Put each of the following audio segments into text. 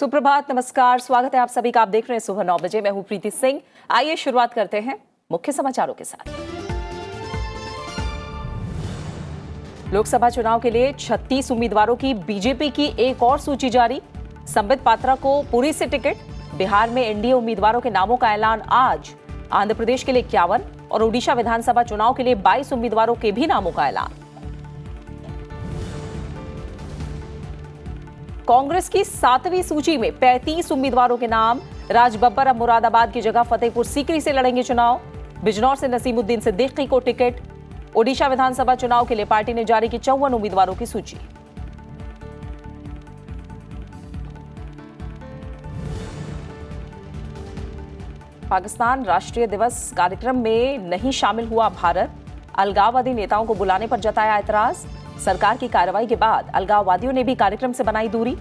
सुप्रभात, नमस्कार, स्वागत है आप सभी का। आप देख रहे हैं सुबह 9 बजे। मैं हूं प्रीति सिंह। आइए शुरुआत करते हैं मुख्य समाचारों के साथ। लोकसभा चुनाव के लिए 36 उम्मीदवारों की बीजेपी की एक और सूची जारी। संबित पात्रा को पुरी से टिकट। बिहार में एनडीए उम्मीदवारों के नामों का ऐलान आज। आंध्र प्रदेश के लिए 51 और ओडिशा विधानसभा चुनाव के लिए 22 उम्मीदवारों के भी नामों का ऐलान। कांग्रेस की 7वीं सूची में 35 उम्मीदवारों के नाम। राज बब्बर अब मुरादाबाद की जगह फतेहपुर सीकरी से लड़ेंगे चुनाव। बिजनौर से नसीमुद्दीन सिद्दीकी को टिकट। ओडिशा विधानसभा चुनाव के लिए पार्टी ने जारी की 54 उम्मीदवारों की सूची। पाकिस्तान राष्ट्रीय दिवस कार्यक्रम में नहीं शामिल हुआ भारत। अलगाववादी नेताओं को बुलाने पर जताया ऐतराज। सरकार की कार्रवाई के बाद अलगाववादियों ने भी कार्यक्रम से बनाई दूरी।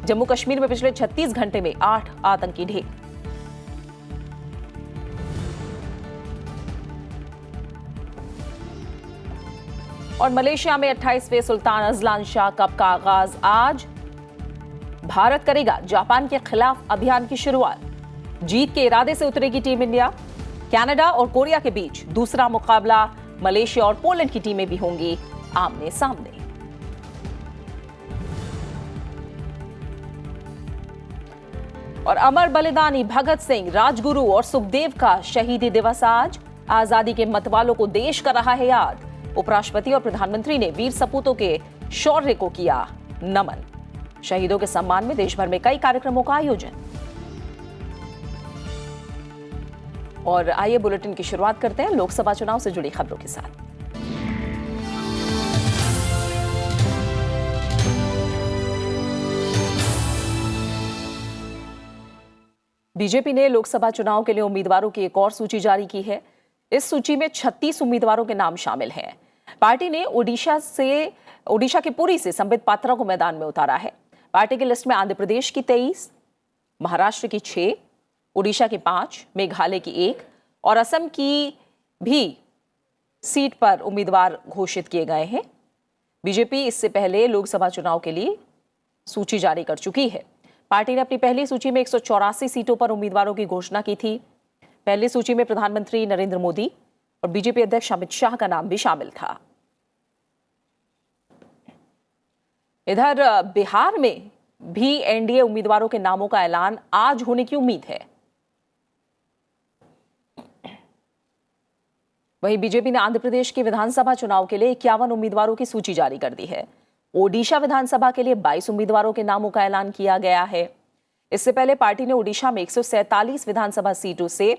जम्मू कश्मीर में पिछले 36 घंटे में 8 आतंकी ढेर। और मलेशिया में 28वें सुल्तान अजलान शाह कप का आगाज आज। भारत करेगा जापान के खिलाफ अभियान की शुरुआत। जीत के इरादे से उतरेगी टीम इंडिया। कनाडा और कोरिया के बीच दूसरा मुकाबला। मलेशिया और पोलैंड की टीमें भी होंगी आमने सामने। और अमर बलिदानी भगत सिंह, राजगुरु और सुखदेव का शहीदी दिवस आज। आजादी के मतवालों को देश कर रहा है याद। उपराष्ट्रपति और प्रधानमंत्री ने वीर सपूतों के शौर्य को किया नमन। शहीदों के सम्मान में देश भर में कई कार्यक्रमों का आयोजन। और आइए बुलेटिन की शुरुआत करते हैं लोकसभा चुनाव से जुड़ी खबरों के साथ। बीजेपी ने लोकसभा चुनाव के लिए उम्मीदवारों की एक और सूची जारी की है। इस सूची में 36 उम्मीदवारों के नाम शामिल हैं। पार्टी ने ओडिशा के पुरी से संबित पात्रा को मैदान में उतारा है। पार्टी की लिस्ट में आंध्र प्रदेश की 23, महाराष्ट्र की 6, ओडिशा की 5, मेघालय की 1 और असम की भी सीट पर उम्मीदवार घोषित किए गए हैं। बीजेपी इससे पहले लोकसभा चुनाव के लिए सूची जारी कर चुकी है। पार्टी ने अपनी पहली सूची में 184 सीटों पर उम्मीदवारों की घोषणा की थी। पहली सूची में प्रधानमंत्री नरेंद्र मोदी और बीजेपी अध्यक्ष अमित शाह का नाम भी शामिल था। इधर बिहार में भी एनडीए उम्मीदवारों के नामों का ऐलान आज होने की उम्मीद है। वहीं बीजेपी ने आंध्र प्रदेश के विधानसभा चुनाव के लिए 51 उम्मीदवारों की सूची जारी कर दी है। ओडिशा विधानसभा के लिए 22 उम्मीदवारों के नामों का ऐलान किया गया है। इससे पहले पार्टी ने ओडिशा में 147 विधानसभा सीटों से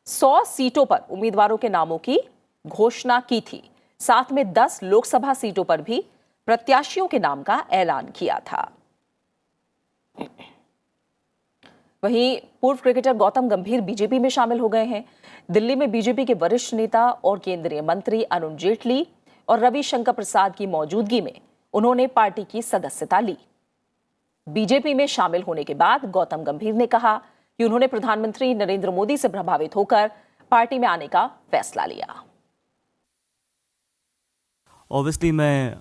100 सीटों पर उम्मीदवारों के नामों की घोषणा की थी। साथ में 10 लोकसभा सीटों पर भी प्रत्याशियों के नाम का ऐलान किया था। वहीं पूर्व क्रिकेटर गौतम गंभीर बीजेपी में शामिल हो गए हैं। दिल्ली में बीजेपी के वरिष्ठ नेता और केंद्रीय मंत्री अरुण जेटली और रविशंकर प्रसाद की मौजूदगी में उन्होंने पार्टी की सदस्यता ली। बीजेपी में शामिल होने के बाद गौतम गंभीर ने कहा कि उन्होंने प्रधानमंत्री नरेंद्र मोदी से प्रभावित होकर पार्टी में आने का फैसला लिया। ऑब्वियसली मैं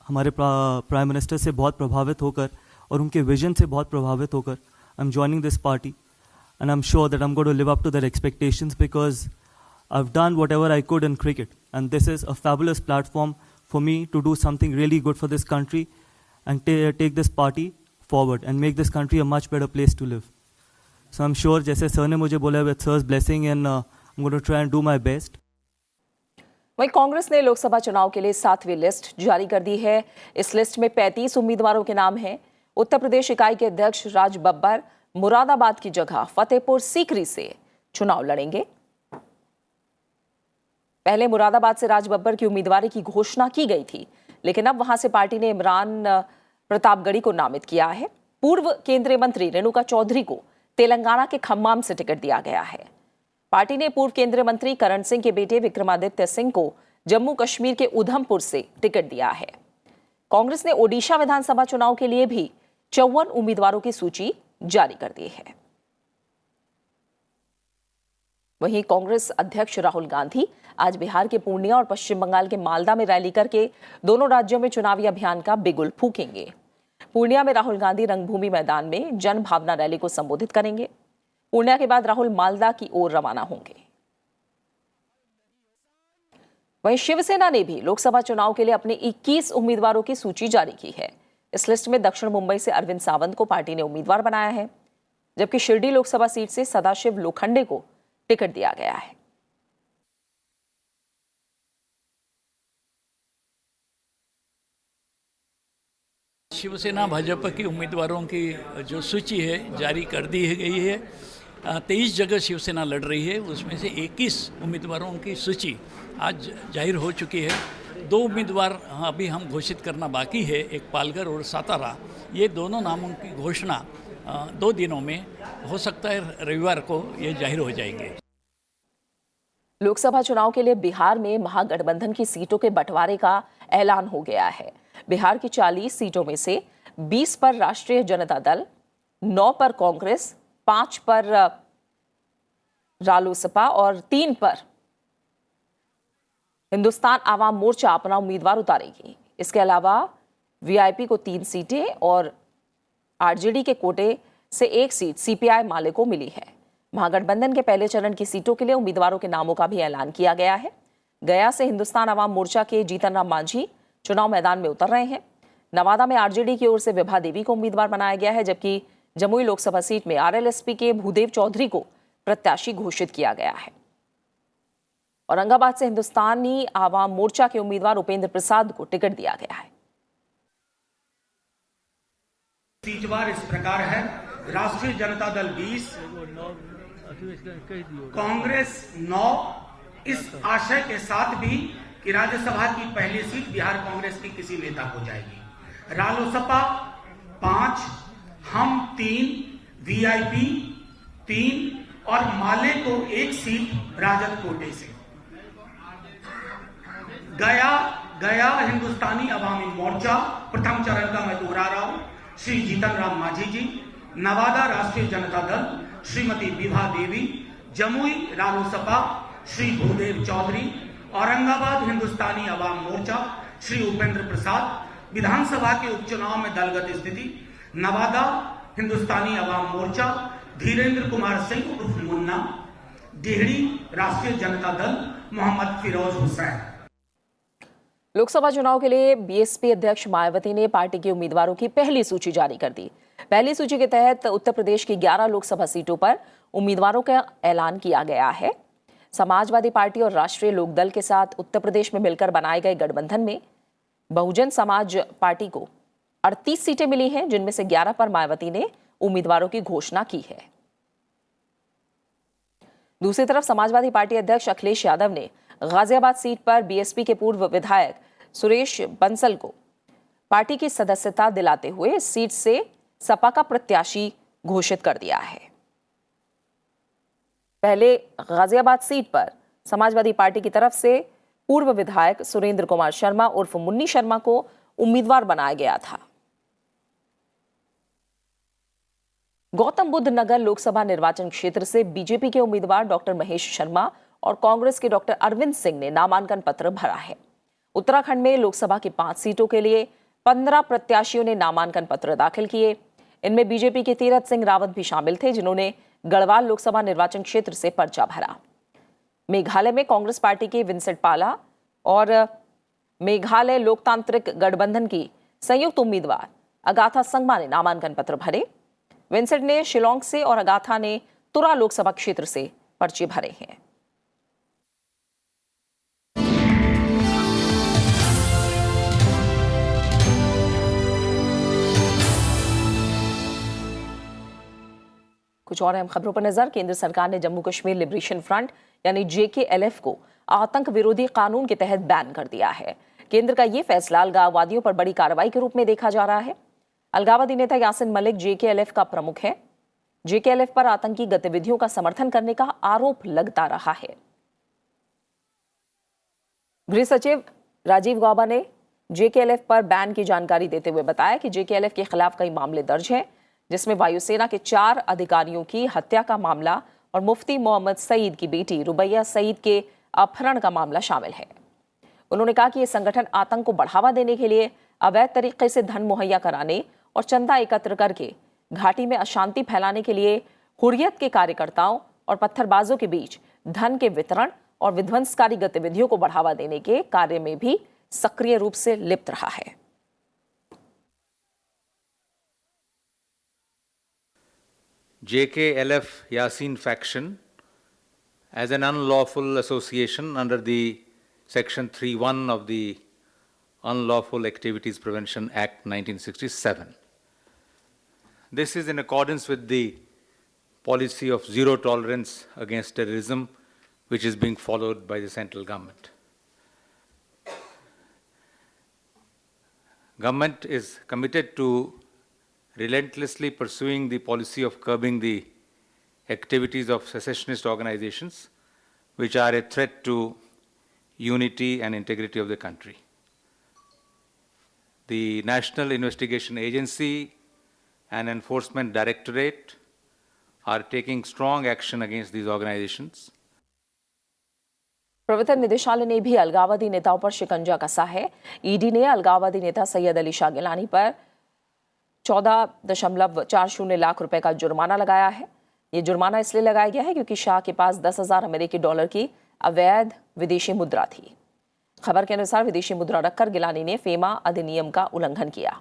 हमारे प्राइम मिनिस्टर से बहुत प्रभावित होकर और उनके विजन से बहुत प्रभावित होकर I am joining this party and I am sure that I am going to live up to their expectations because I have done whatever I could in cricket and this is a fabulous platform for me to do something really good for this country and take this party forward and make this country a much better place to live. So I'm sure, जैसे sir ने मुझे बोला, with sir's blessing and I'm going to try and do my best. वहीं कांग्रेस ने लोकसभा चुनाव के लिए 7वीं list जारी कर दी है। इस लिस्ट में 35 उम्मीदवारों के नाम हैं। उत्तर प्रदेश इकाई के अध्यक्ष राज बब्बर मुरादाबाद की जगह फतेहपुर सीकरी से चुनाव लड़ेंगे। पहले मुरादाबाद से राज बब्बर की उम्मीदवारी की घोषणा की गई थी, लेकिन अब वहां से पार्टी ने इमरान प्रतापगढ़ी को नामित किया है। पूर्व केंद्रीय मंत्री रेणुका चौधरी को तेलंगाना के खम्माम से टिकट दिया गया है। पार्टी ने पूर्व केंद्रीय मंत्री करण सिंह के बेटे विक्रमादित्य सिंह को जम्मू कश्मीर के उधमपुर से टिकट दिया है। कांग्रेस ने ओडिशा विधानसभा चुनाव के लिए भी 54 उम्मीदवारों की सूची जारी कर दी है। वहीं कांग्रेस अध्यक्ष राहुल गांधी आज बिहार के पूर्णिया और पश्चिम बंगाल के मालदा में रैली करके दोनों राज्यों में चुनावी अभियान का बिगुल फूकेंगे। पूर्णिया में राहुल गांधी रंगभूमि मैदान में जन भावना रैली को संबोधित करेंगे। पूर्णिया के बाद राहुल मालदा की ओर रवाना होंगे। वहीं शिवसेना ने भी लोकसभा चुनाव के लिए अपने 21 उम्मीदवारों की सूची जारी की है। इस लिस्ट में दक्षिण मुंबई से अरविंद सावंत को पार्टी ने उम्मीदवार बनाया है, जबकि शिरडी लोकसभा सीट से सदाशिव लोखंडे को टिकट दिया गया है। शिवसेना भाजपा के उम्मीदवारों की जो सूची है जारी कर दी गई है। 23 जगह शिवसेना लड़ रही है, उसमें से 21 उम्मीदवारों की सूची आज जाहिर हो चुकी है। 2 उम्मीदवार अभी हम घोषित करना बाकी है, एक पालघर और सातारा। ये दोनों नामों की घोषणा 2 दिनों में हो सकता है, रविवार को ये जाहिर हो जाएंगे। लोकसभा चुनाव के लिए बिहार में महागठबंधन की सीटों के बंटवारे का ऐलान हो गया है। बिहार की 40 सीटों में से 20 पर राष्ट्रीय जनता दल, 9 पर कांग्रेस, 5 पर रालोसपा और 3 पर हिंदुस्तान आवाम मोर्चा अपना उम्मीदवार उतारेगी। इसके अलावा वीआईपी को 3 सीटें और आरजेडी के कोटे से 1 सीट सीपीआई माले को मिली है। महागठबंधन के पहले चरण की सीटों के लिए उम्मीदवारों के नामों का भी ऐलान किया गया है। गया से हिंदुस्तान आवाम मोर्चा के जीतन राम मांझी चुनाव मैदान में उतर रहे हैं। नवादा में आरजेडी की ओर से विभा देवी को उम्मीदवार बनाया गया है, जबकि जमुई लोकसभा सीट में आरएलएसपी के भूदेव चौधरी को प्रत्याशी घोषित किया गया है। औरंगाबाद से हिंदुस्तानी आवाम मोर्चा के उम्मीदवार उपेंद्र प्रसाद को टिकट दिया गया है। सीटवार इस प्रकार है: राष्ट्रीय जनता दल 20, कांग्रेस 9, इस आशय के साथ भी कि राज्यसभा की पहली सीट बिहार कांग्रेस की किसी नेता को जाएगी। रालोसपा 5, हम 3, वीआईपी 3 और माले को 1 सीट राजद कोटे से। गया हिंदुस्तानी अवामी मोर्चा प्रथम चरण का मैं दोहरा रहा हूं, श्री जीतन राम मांझी जी। नवादा राष्ट्रीय जनता दल श्रीमती विभा देवी। जमुई रालोसपा श्री भूदेव चौधरी। औरंगाबाद हिंदुस्तानी अवाम मोर्चा श्री उपेंद्र प्रसाद। विधानसभा के उपचुनाव में दलगत स्थिति: नवादा हिंदुस्तानी अवाम मोर्चा धीरेन्द्र कुमार सिंह उर्फ मुन्ना। डेहरी राष्ट्रीय जनता दल मोहम्मद फिरोज हुसैन। लोकसभा चुनाव के लिए बीएसपी अध्यक्ष मायावती ने पार्टी के उम्मीदवारों की पहली सूची जारी कर दी। पहली सूची के तहत उत्तर प्रदेश की 11 लोकसभा सीटों पर उम्मीदवारों का ऐलान किया गया है। समाजवादी पार्टी और राष्ट्रीय लोकदल के साथ उत्तर प्रदेश में मिलकर बनाए गए गठबंधन में बहुजन समाज पार्टी को 38 सीटें मिली हैं, जिनमें से 11 पर मायावती ने उम्मीदवारों की घोषणा की है। दूसरी तरफ समाजवादी पार्टी अध्यक्ष अखिलेश यादव ने गाजियाबाद सीट पर बीएसपी के पूर्व विधायक सुरेश बंसल को पार्टी की सदस्यता दिलाते हुए इस सीट से सपा का प्रत्याशी घोषित कर दिया है। पहले गाजियाबाद सीट पर समाजवादी पार्टी की तरफ से पूर्व विधायक सुरेंद्र कुमार शर्मा उर्फ मुन्नी शर्मा को उम्मीदवार बनाया गया था। गौतम बुद्ध नगर लोकसभा निर्वाचन क्षेत्र से बीजेपी के उम्मीदवार डॉक्टर महेश शर्मा और कांग्रेस के डॉक्टर अरविंद सिंह ने नामांकन पत्र भरा है। उत्तराखंड में लोकसभा की 5 सीटों के लिए 15 प्रत्याशियों ने नामांकन पत्र दाखिल किए। इनमें बीजेपी के तीरथ सिंह रावत भी शामिल थे, जिन्होंने गढ़वाल लोकसभा निर्वाचन क्षेत्र से पर्चा भरा। मेघालय में कांग्रेस पार्टी के विंसेंट पाला और मेघालय लोकतांत्रिक गठबंधन की संयुक्त उम्मीदवार अगाथा संगमा ने नामांकन पत्र भरे। विंसेंट ने शिलोंग से और अगाथा ने तुरा लोकसभा क्षेत्र से पर्चे भरे हैं। कुछ और अहम खबरों पर नजर। केंद्र सरकार ने जम्मू कश्मीर लिबरेशन फ्रंट यानी जेकेएलएफ को आतंक विरोधी कानून के तहत बैन कर दिया है। केंद्र का यह फैसला अलगाववादियों पर बड़ी कार्रवाई के रूप में देखा जा रहा है। अलगाववादी नेता यासिन मलिक जेकेएलएफ का प्रमुख है। जेकेएलएफ पर आतंकी गतिविधियों का समर्थन करने का आरोप लगता रहा है। गृह सचिव राजीव गौबा ने जेकेएलएफ पर बैन की जानकारी देते हुए बताया कि जेकेएलएफ के खिलाफ कई मामले दर्ज हैं, जिसमें वायुसेना के 4 अधिकारियों की हत्या का मामला और मुफ्ती मोहम्मद सईद की बेटी रुबैया सईद के अपहरण का मामला शामिल है। उन्होंने कहा कि यह संगठन आतंक को बढ़ावा देने के लिए अवैध तरीके से धन मुहैया कराने और चंदा एकत्र करके घाटी में अशांति फैलाने के लिए हुर्रियत के कार्यकर्ताओं और पत्थरबाजों के बीच धन के वितरण और विध्वंसकारी गतिविधियों को बढ़ावा देने के कार्य में भी सक्रिय रूप से लिप्त रहा है। JKLF Yasin faction as an unlawful association under the Section 3(1) of the Unlawful Activities Prevention Act 1967. This is in accordance with the policy of zero tolerance against terrorism, which is being followed by the central government. Government is committed to relentlessly pursuing the policy of curbing the activities of secessionist organizations, which are a threat to unity and integrity of the country. The National Investigation Agency and Enforcement Directorate are taking strong action against these organizations. प्रवर्तन निदेशालय ने भी अलगाववादी नेताओं पर शिकंजा कसा है। ईडी ने अलगाववादी नेता सैयद अली शाह गिलानी पर 14.40 लाख रुपए का जुर्माना लगाया है। ये जुर्माना इसलिए लगाया गया है क्योंकि शाह के पास 10,000 अमेरिकी डॉलर की अवैध विदेशी मुद्रा थी। खबर के अनुसार विदेशी मुद्रा रखकर गिलानी ने फेमा अधिनियम का उल्लंघन किया।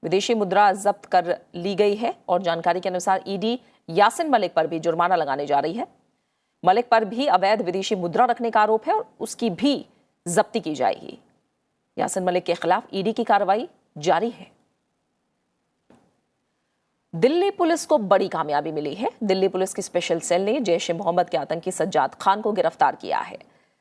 विदेशी मुद्रा जब्त कर ली गई है और जानकारी के अनुसार ईडी यासिन मलिक पर भी जुर्माना लगाने जा रही है। मलिक पर भी अवैध विदेशी मुद्रा रखने का आरोप है और उसकी भी जब्ती की जाएगी। यासिन मलिक के खिलाफ ईडी की कार्रवाई जारी है। दिल्ली पुलिस को बड़ी कामयाबी मिली है। दिल्ली पुलिस की स्पेशल सेल ने जैश ए मोहम्मद के आतंकी सज्जाद खान को गिरफ्तार किया है।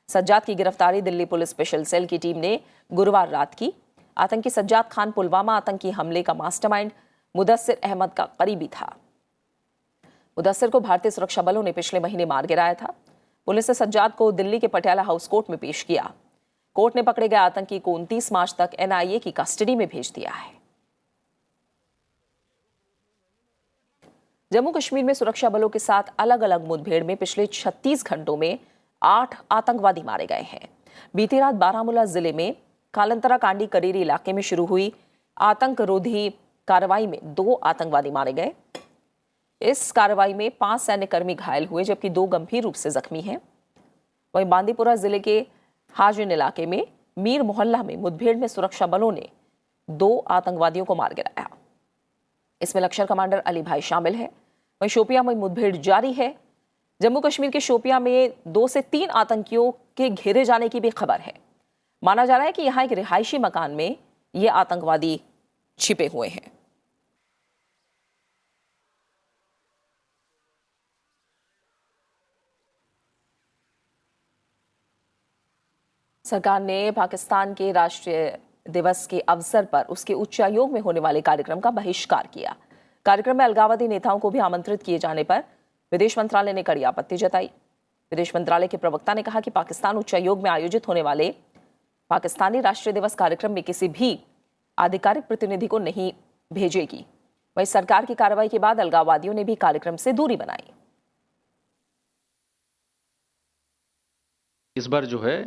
सज्जाद की गिरफ्तारी दिल्ली पुलिस स्पेशल सेल की टीम ने गुरुवार रात की। आतंकी सज्जाद खान पुलवामा आतंकी हमले का मास्टरमाइंड मुदस्सिर अहमद का करीबी था। मुदस्सिर को भारतीय सुरक्षा बलों ने पिछले महीने मार गिराया था। पुलिस ने सज्जाद को दिल्ली के पटियाला हाउस कोर्ट में पेश किया। कोर्ट ने पकड़े गए आतंकी को 29 मार्च तक NIA की कस्टडी में भेज दिया है। जम्मू कश्मीर में सुरक्षा बलों के साथ अलग अलग मुठभेड़ में पिछले 36 घंटों में 8 आतंकवादी मारे गए हैं। बीती रात बारामूला जिले में कालंतरा कांडी करीरी इलाके में शुरू हुई आतंकरोधी कार्रवाई में 2 आतंकवादी मारे गए। इस कार्रवाई में 5 सैन्यकर्मी घायल हुए जबकि 2 गंभीर रूप से जख्मी हैं। वहीं बांदीपुरा जिले के हाजिन इलाके में मीर मोहल्ला में मुठभेड़ में सुरक्षा बलों ने 2 आतंकवादियों को मार गिराया। इसमें लश्कर कमांडर अली भाई शामिल है। वहीं शोपियां में मुठभेड़ जारी है। जम्मू कश्मीर के शोपियां में 2 से 3 आतंकियों के घेरे जाने की भी खबर है। माना जा रहा है कि यहां एक रिहायशी मकान में ये आतंकवादी छिपे हुए हैं। सरकार ने पाकिस्तान के राष्ट्रीय दिवस के अवसर पर उसके उच्चायोग में होने वाले कार्यक्रम का बहिष्कार किया। कार्यक्रम में अलगाववादी नेताओं को भी आमंत्रित किए जाने पर विदेश मंत्रालय ने कड़ी आपत्ति जताई। विदेश मंत्रालय के प्रवक्ता ने कहा कि पाकिस्तान उच्चायोग में आयोजित होने वाले पाकिस्तानी राष्ट्रीय दिवस कार्यक्रम में किसी भी आधिकारिक प्रतिनिधि को नहीं भेजेगी। वहीं सरकार की कार्रवाई के बाद अलगाववादियों ने भी कार्यक्रम से दूरी बनाई। इस बार जो है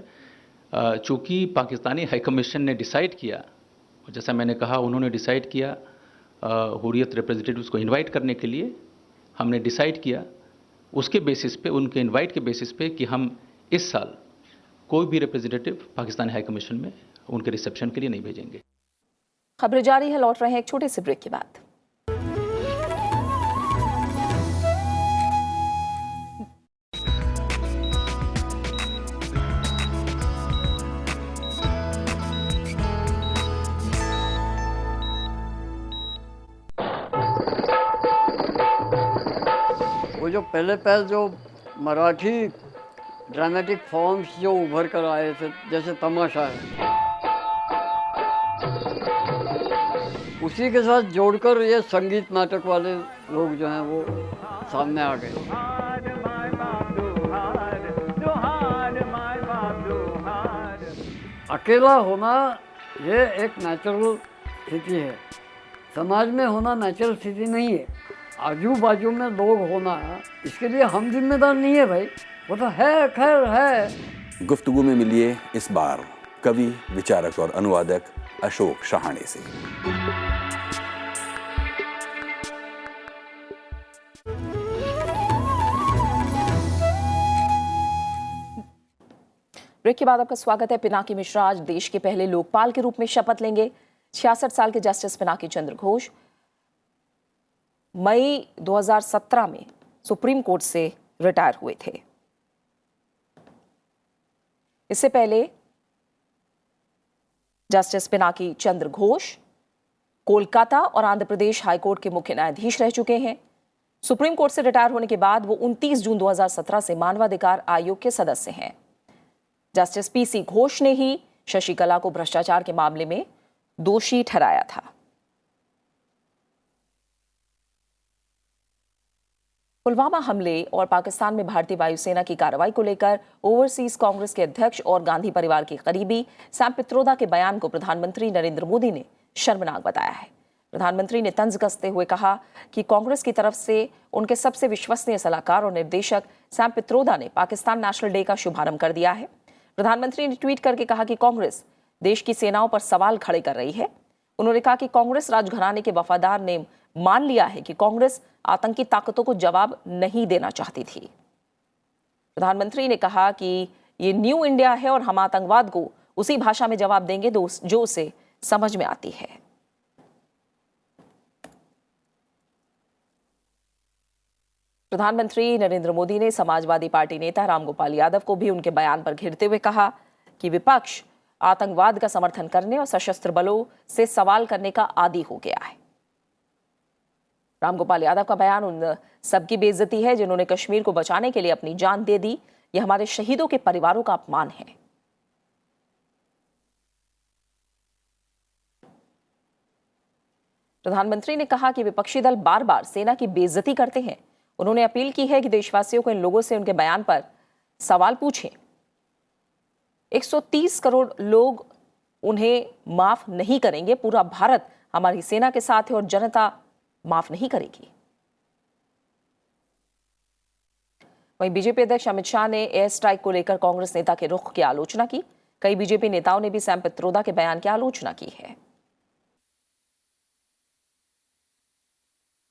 चूंकि पाकिस्तानी हाई कमीशन ने डिसाइड किया, जैसा मैंने कहा उन्होंने डिसाइड किया हुर्रियत रिप्रेजेंटेटिव्स को इनवाइट करने के लिए, हमने डिसाइड किया उसके बेसिस पे, उनके इनवाइट के बेसिस पे कि हम इस साल कोई भी रिप्रेजेंटेटिव पाकिस्तानी हाई कमीशन में उनके रिसेप्शन के लिए नहीं भेजेंगे। खबरें जारी है, लौट रहे हैं एक छोटे से ब्रेक के बाद। वो जो पहले जो मराठी ड्रामेटिक फॉर्म्स जो उभर कर आए थे, जैसे तमाशा है, उसी के साथ जोड़कर ये संगीत नाटक वाले लोग जो हैं वो सामने आ गए। अकेला होना ये एक नेचुरल स्थिति है, समाज में होना नेचुरल स्थिति नहीं है। आजू बाजू में लोग होना, इसके लिए हम जिम्मेदार नहीं है भाई, वो तो है, खैर है। गुफ्तगू में मिलिए इस बार कवि, विचारक और अनुवादक अशोक शहाणे से। ब्रेक के बाद आपका स्वागत है। पिनाकी मिश्रा आज देश के पहले लोकपाल के रूप में शपथ लेंगे। 66 साल के जस्टिस पिनाकी चंद्र घोष मई 2017 में सुप्रीम कोर्ट से रिटायर हुए थे। इससे पहले जस्टिस पिनाकी चंद्र घोष कोलकाता और आंध्र प्रदेश हाईकोर्ट के मुख्य न्यायाधीश रह चुके हैं। सुप्रीम कोर्ट से रिटायर होने के बाद वो 29 जून 2017 से मानवाधिकार आयोग के सदस्य हैं। जस्टिस पीसी घोष ने ही शशिकला को भ्रष्टाचार के मामले में दोषी ठहराया था। पुलवामा हमले और पाकिस्तान में भारतीय वायुसेना की कार्रवाई को लेकर ओवरसीज कांग्रेस के अध्यक्ष और गांधी परिवार के करीबी सैम पित्रोदा के बयान को प्रधानमंत्री नरेंद्र मोदी ने शर्मनाक बताया है। प्रधानमंत्री ने तंज कसते हुए कहा कि कांग्रेस की तरफ से उनके सबसे विश्वसनीय सलाहकार और निर्देशक सैम पित्रोदा ने पाकिस्तान नेशनल डे का शुभारंभ कर दिया है। प्रधानमंत्री ने ट्वीट करके कहा कि कांग्रेस देश की सेनाओं पर सवाल खड़े कर रही है। उन्होंने कहा कि कांग्रेस राजघराने के वफादार ने मान लिया है कि कांग्रेस आतंकी ताकतों को जवाब नहीं देना चाहती थी। प्रधानमंत्री ने कहा कि ये न्यू इंडिया है और हम आतंकवाद को उसी भाषा में जवाब देंगे जो उसे समझ में आती है। प्रधानमंत्री नरेंद्र मोदी ने समाजवादी पार्टी नेता रामगोपाल यादव को भी उनके बयान पर घेरते हुए कहा कि विपक्ष आतंकवाद का समर्थन करने और सशस्त्र बलों से सवाल करने का आदी हो गया है। रामगोपाल यादव का बयान उन सबकी बेइज्जती है जिन्होंने कश्मीर को बचाने के लिए अपनी जान दे दी। यह हमारे शहीदों के परिवारों का अपमान है। प्रधानमंत्री ने कहा कि विपक्षी दल बार बार सेना की बेइज्जती करते हैं। उन्होंने अपील की है कि देशवासियों को इन लोगों से उनके बयान पर सवाल पूछें। 130 करोड़ लोग उन्हें माफ नहीं करेंगे। पूरा भारत हमारी सेना के साथ है और जनता माफ नहीं करेगी। वहीं बीजेपी अध्यक्ष अमित शाह ने एयर स्ट्राइक को लेकर कांग्रेस नेता के रुख की आलोचना की। कई बीजेपी नेताओं ने भी सैम पित्रोदा के बयान की आलोचना की है।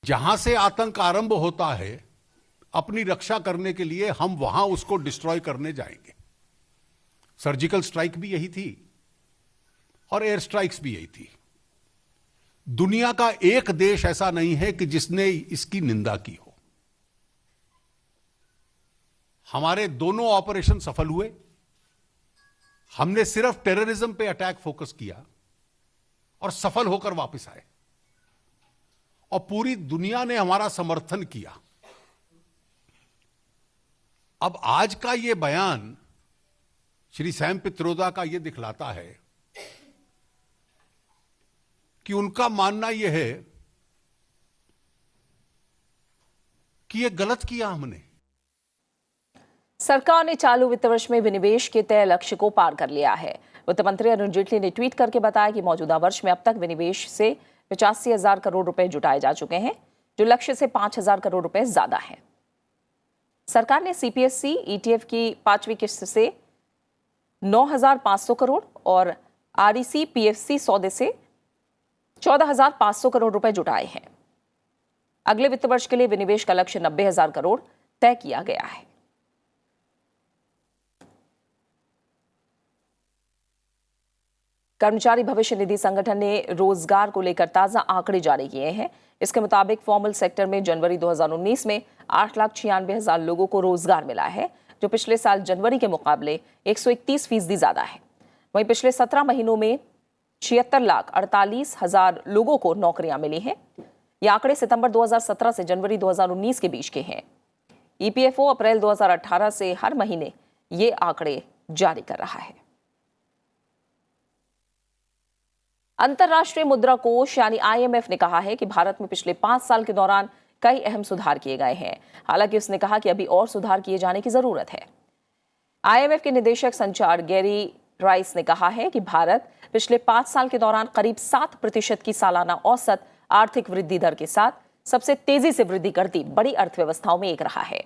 जहां से आतंक आरंभ होता है, अपनी रक्षा करने के लिए हम वहां उसको डिस्ट्रॉय करने जाएंगे। सर्जिकल स्ट्राइक भी यही थी और एयर स्ट्राइक्स भी यही थी। दुनिया का एक देश ऐसा नहीं है कि जिसने इसकी निंदा की हो। हमारे दोनों ऑपरेशन सफल हुए। हमने सिर्फ टेररिज्म पे अटैक फोकस किया और सफल होकर वापस आए और पूरी दुनिया ने हमारा समर्थन किया। अब आज का यह बयान श्री सैम पित्रोदा का यह दिखलाता है कि उनका मानना यह है कि यह गलत किया हमने। सरकार ने चालू वित्त वर्ष में विनिवेश के तय लक्ष्य को पार कर लिया है। वित्त मंत्री अरुण जेटली ने ट्वीट करके बताया कि मौजूदा वर्ष में अब तक विनिवेश से 85,000 करोड़ रुपए जुटाए जा चुके हैं, जो लक्ष्य से 5,000 करोड़ रुपए ज्यादा है। सरकार ने सीपीएससी ईटीएफ की 5वीं किस्त से 9,500 करोड़ और आरईसी पीएफसी सौदे से 14,500 करोड़ रुपए जुटाए हैं। अगले वित्त वर्ष के लिए विनिवेश का लक्ष्य 90,000 करोड़ तय किया गया है। कर्मचारी भविष्य निधि संगठन ने रोजगार को लेकर ताजा आंकड़े जारी किए हैं। इसके मुताबिक फॉर्मल सेक्टर में जनवरी 2019 में 8,96,000 लोगों को रोजगार मिला है, जो पिछले साल जनवरी के मुकाबले 131% ज्यादा है। वहीं पिछले 17 महीनों में 76,48,000 लोगों को नौकरियां मिली हैं। ये आंकड़े सितंबर 2017 से जनवरी 2019 के बीच के हैं। ईपीएफओ अप्रैल 2018 से हर महीने ये आंकड़े जारी कर रहा है। अंतर्राष्ट्रीय मुद्रा कोष यानी आईएमएफ ने कहा है कि भारत में पिछले 5 साल के दौरान कई अहम सुधार किए गए हैं। हालांकि उसने कहा कि अभी और सुधार किए जाने की जरूरत है। आईएमएफ के निदेशक संचार गैरी राइस ने कहा है कि भारत पिछले 5 साल के दौरान करीब 7% की सालाना औसत आर्थिक वृद्धि दर के साथ सबसे तेजी से वृद्धि करती बड़ी अर्थव्यवस्थाओं में एक रहा है।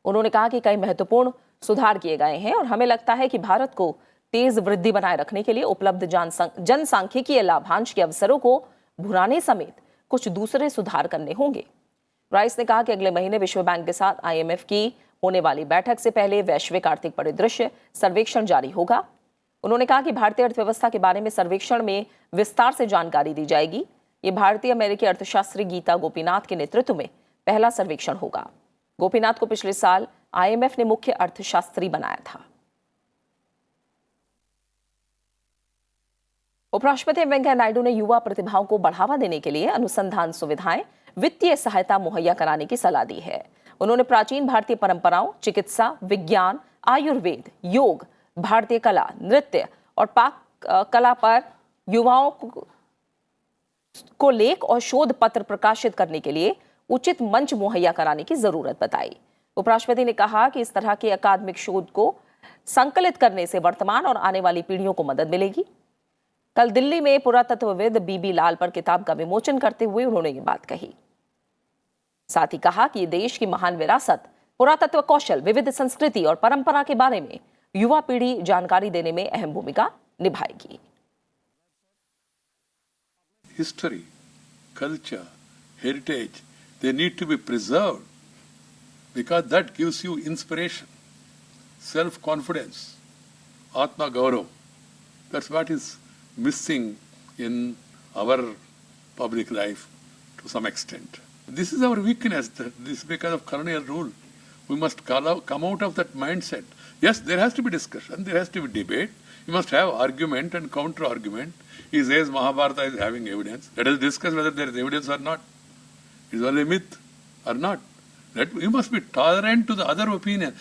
उन्होंने कहा कि कई महत्वपूर्ण सुधार किए गए हैं और हमें लगता है कि भारत को तेज वृद्धि बनाए रखने के लिए उपलब्ध जनसांख्यिकीय लाभांश के अवसरों को भुनाने समेत कुछ दूसरे सुधार करने होंगे। राइस ने कहा कि अगले महीने विश्व बैंक के साथ आईएमएफ की होने वाली बैठक से पहले वैश्विक आर्थिक परिदृश्य सर्वेक्षण जारी होगा। उन्होंने कहा कि भारतीय अर्थव्यवस्था के बारे में सर्वेक्षण में विस्तार से जानकारी दी जाएगी। ये भारतीय अमेरिकी अर्थशास्त्री गीता गोपीनाथ के नेतृत्व में पहला सर्वेक्षण होगा। गोपीनाथ को पिछले साल IMF ने मुख्य अर्थशास्त्री बनाया था। उपराष्ट्रपति वेंकैया नायडू ने युवा प्रतिभाओं को बढ़ावा देने के लिए अनुसंधान सुविधाएं, वित्तीय सहायता मुहैया कराने की सलाह दी है। उन्होंने प्राचीन भारतीय परंपराओं, चिकित्सा, विज्ञान, आयुर्वेद, योग, भारतीय कला, नृत्य और पाक कला पर युवाओं को लेख और शोध पत्र प्रकाशित करने के लिए उचित मंच मुहैया कराने की जरूरत बताई। उपराष्ट्रपति ने कहा कि इस तरह के अकादमिक शोध को संकलित करने से वर्तमान और आने वाली पीढ़ियों को मदद मिलेगी। कल दिल्ली में पुरातत्वविद बीबी लाल पर किताब का विमोचन करते हुए उन्होंने ये बात कही। साथ ही कहा कि देश की महान विरासत, पुरातत्व कौशल, विविध संस्कृति और परंपरा के बारे में युवा पीढ़ी जानकारी देने में अहम भूमिका निभाएगी। History, culture, heritage, they need to be preserved because that gives you inspiration, self-confidence, Atma Gaurav. That's what is missing in our public life to some extent. This is our weakness. This is because of colonial rule. We must come out of that mindset. Yes, there has to be discussion, there has to be debate. You must have argument and counter-argument. He says Mahabharata is having evidence. Let us discuss whether there is evidence or not. Is it a myth or not? You must be tolerant to the other opinion.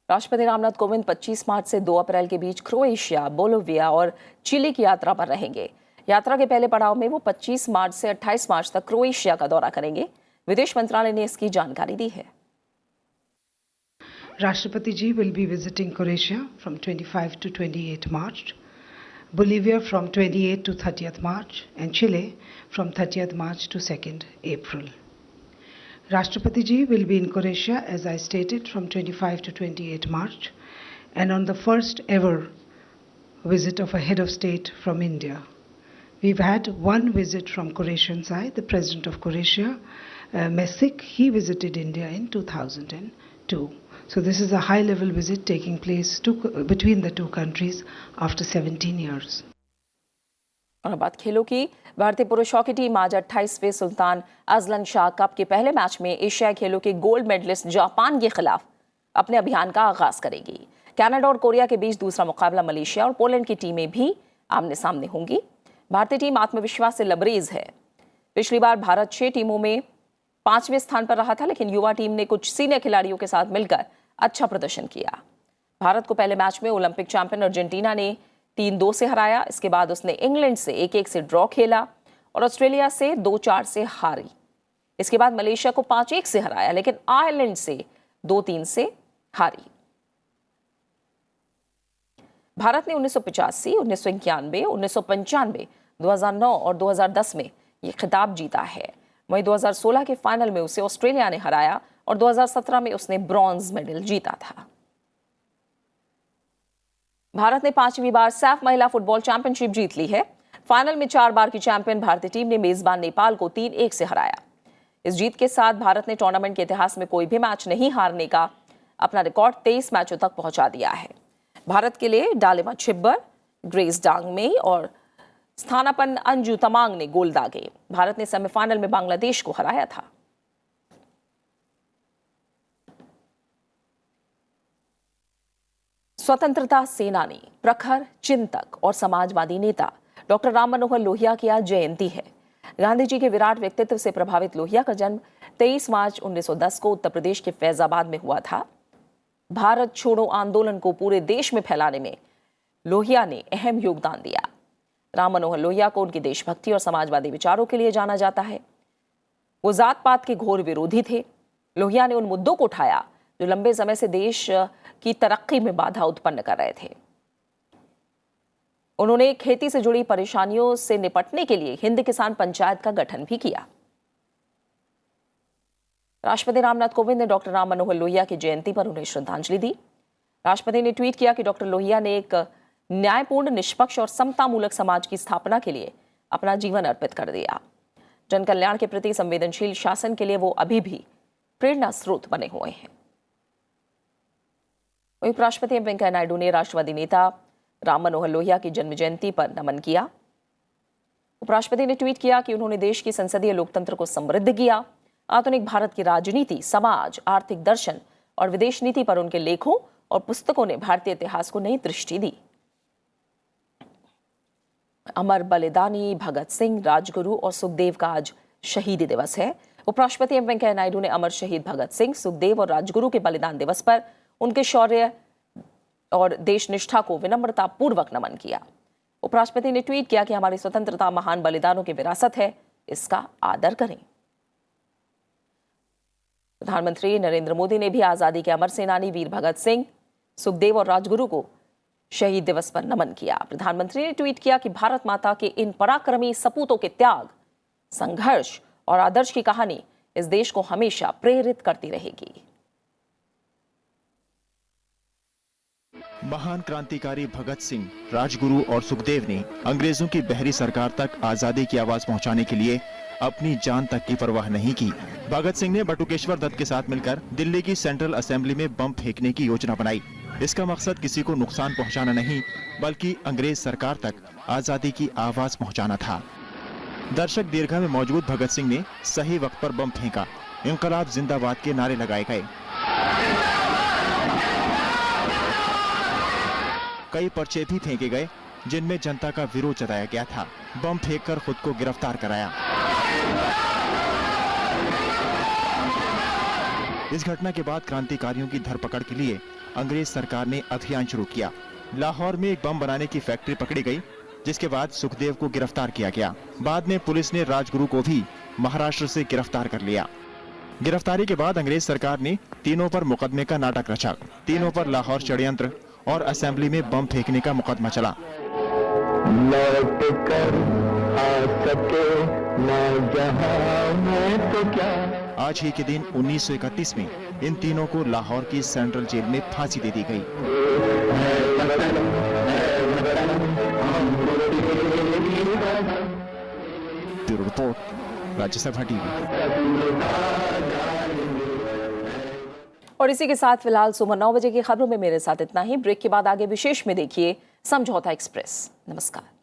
राष्ट्रपति रामनाथ कोविंद 25 मार्च से 2 अप्रैल के बीच Croatia, Bolivia और chilli की यात्रा पर रहेंगे। यात्रा के पहले पड़ाव में वो 25 मार्च से 28 मार्च तक क्रोएशिया का दौरा करेंगे। विदेश मंत्रालय ने इसकी जानकारी दी है। Rashtrapati ji will be visiting Croatia from 25 to 28 March, Bolivia from 28 to 30th March, and Chile from 30th March to 2nd April. Rashtrapati ji will be in Croatia, as I stated, from 25 to 28 March, and on the first ever visit of a head of state from India. We've had one visit from Croatian side, the President of Croatia, Mesic. He visited India in 2002. So this is a high-level visit taking place between the two countries after 17 years. और बात खेलों की। भारतीय पुरुष hockey team आज 28वें Sultan Azlan Shah cup के पहले match में एशियाई खेलों के गोल्ड मेडलिस्ट जापान के खिलाफ अपने अभियान का आगाज करेगी। कनाडा और कोरिया के बीच दूसरा मुकाबला मलेशिया और पोलैंड की टीमें भी आमने सामने होंगी। भारतीय टीम आत्मविश्वास से लबरेज है। पिछली बार भारत 6 टीमों में 5वें स्थान पर रहा था, लेकिन युवा टीम ने कुछ सीनियर खिलाड़ियों के साथ मिलकर अच्छा प्रदर्शन किया। भारत को पहले मैच में ओलंपिक चैंपियन अर्जेंटीना ने 3-2 से हराया। इसके बाद उसने इंग्लैंड से 1-1 से ड्रॉ खेला और ऑस्ट्रेलिया से 2-4 से हारी। इसके बाद मलेशिया को 5-1 से हराया, लेकिन आयरलैंड से 2-3 से हारी। भारत ने 1985, 1991, 1995, 2009 और 2010 में ये खिताब जीता है। वहीं 2016 के फाइनल में उसे ऑस्ट्रेलिया ने हराया और 2017 में उसने ब्रॉन्ज मेडल जीता था। भारत ने 5वीं बार सैफ महिला फुटबॉल चैंपियनशिप जीत ली है। फाइनल में 4 बार की चैंपियन भारतीय टीम ने मेजबान नेपाल को 3-1 से हराया। इस जीत के साथ भारत ने टूर्नामेंट के इतिहास में कोई भी मैच नहीं हारने का अपना रिकॉर्ड 23 मैचों तक पहुंचा दिया है। भारत के लिए डालिमा छिब्बर, ग्रेस डांगमे और स्थानापन्न अंजू तमांग ने गोल दागे। भारत ने सेमीफाइनल में बांग्लादेश को हराया था। स्वतंत्रता सेनानी, प्रखर चिंतक और समाजवादी नेता डॉक्टर राम मनोहर लोहिया की आज जयंती है। गांधी जी के विराट व्यक्तित्व से प्रभावित लोहिया का जन्म 23 मार्च 1910 को उत्तर प्रदेश के फैजाबाद में हुआ था। भारत छोड़ो आंदोलन को पूरे देश में फैलाने में लोहिया ने अहम योगदान दिया। राम मनोहर लोहिया को उनकी देशभक्ति और समाजवादी विचारों के लिए जाना जाता है। वो जात पात के घोर विरोधी थे। लोहिया ने उन मुद्दों को उठाया जो लंबे समय से देश की तरक्की में बाधा उत्पन्न कर रहे थे। उन्होंने खेती से जुड़ी परेशानियों से निपटने के लिए हिंद किसान पंचायत का गठन भी किया। राष्ट्रपति रामनाथ कोविंद ने डॉक्टर राम मनोहर लोहिया की जयंती पर उन्हें श्रद्धांजलि दी। राष्ट्रपति ने ट्वीट किया कि डॉक्टर लोहिया ने एक न्यायपूर्ण, निष्पक्ष और समतामूलक समाज की स्थापना के लिए अपना जीवन अर्पित कर दिया। जन कल्याण के प्रति संवेदनशील शासन के लिए वो अभी भी प्रेरणा स्रोत बने हुए हैं। उपराष्ट्रपति वेंकैया नायडू ने राष्ट्रवादी नेता राम मनोहर लोहिया की जन्म जयंती पर नमन किया। उपराष्ट्रपति ने ट्वीट किया कि उन्होंने देश की संसदीय लोकतंत्र को समृद्ध किया। आधुनिक भारत की राजनीति, समाज, आर्थिक दर्शन और विदेश नीति पर उनके लेखों और पुस्तकों ने भारतीय इतिहास को नई दृष्टि दी। अमर बलिदानी भगत सिंह, राजगुरु और सुखदेव का आज शहीदी दिवस है। उपराष्ट्रपति वेंकैया नायडू ने अमर शहीद भगत सिंह, सुखदेव और राजगुरु के बलिदान दिवस पर उनके शौर्य और देशनिष्ठा को विनम्रतापूर्वक नमन किया। उपराष्ट्रपति ने ट्वीट किया कि हमारी स्वतंत्रता महान बलिदानों की विरासत है, इसका आदर करें। प्रधानमंत्री नरेंद्र मोदी ने भी आजादी के अमर सेनानी वीर भगत सिंह, सुखदेव और राजगुरु को शहीद दिवस पर नमन किया। प्रधानमंत्री ने ट्वीट किया कि भारत माता के इन पराक्रमी सपूतों के त्याग, संघर्ष और आदर्श की कहानी इस देश को हमेशा प्रेरित करती रहेगी। महान क्रांतिकारी भगत सिंह, राजगुरु और सुखदेव ने अंग्रेजों की बहरी सरकार तक आजादी की आवाज पहुंचाने के लिए अपनी जान तक की परवाह नहीं की। भगत सिंह ने बटुकेश्वर दत्त के साथ मिलकर दिल्ली की सेंट्रल असेंबली में बम फेंकने की योजना बनाई। इसका मकसद किसी को नुकसान पहुंचाना नहीं, बल्कि अंग्रेज सरकार तक आजादी की आवाज पहुंचाना था। दर्शक दीर्घा में मौजूद भगत सिंह ने सही वक्त पर बम फेंका। इंकलाब जिंदाबाद के नारे लगाए गए। कई पर्चे भी फेंके गए जिनमें जनता का विरोध जताया गया था। बम फेंककर खुद को गिरफ्तार कराया। इस घटना के बाद क्रांतिकारियों की धरपकड़ के लिए अंग्रेज सरकार ने अभियान शुरू किया। लाहौर में एक बम बनाने की फैक्ट्री पकड़ी गई, जिसके बाद सुखदेव को गिरफ्तार किया गया। बाद में पुलिस ने राजगुरु को भी महाराष्ट्र से गिरफ्तार कर लिया। गिरफ्तारी के बाद अंग्रेज सरकार ने तीनों पर मुकदमे का नाटक रचा। तीनों पर लाहौर षड्यंत्र और असेंबली में बम फेंकने का मुकदमा चला। लौट कर आ सके न जहां में तो क्या। आज ही के दिन 1931 में इन तीनों को लाहौर की सेंट्रल जेल में फांसी दे दी गई। Bureau report, Rajya Sabha TV. और इसी के साथ फिलहाल सुबह 9 बजे की खबरों में मेरे साथ इतना ही। ब्रेक के बाद आगे विशेष में देखिए समझौता एक्सप्रेस। नमस्कार।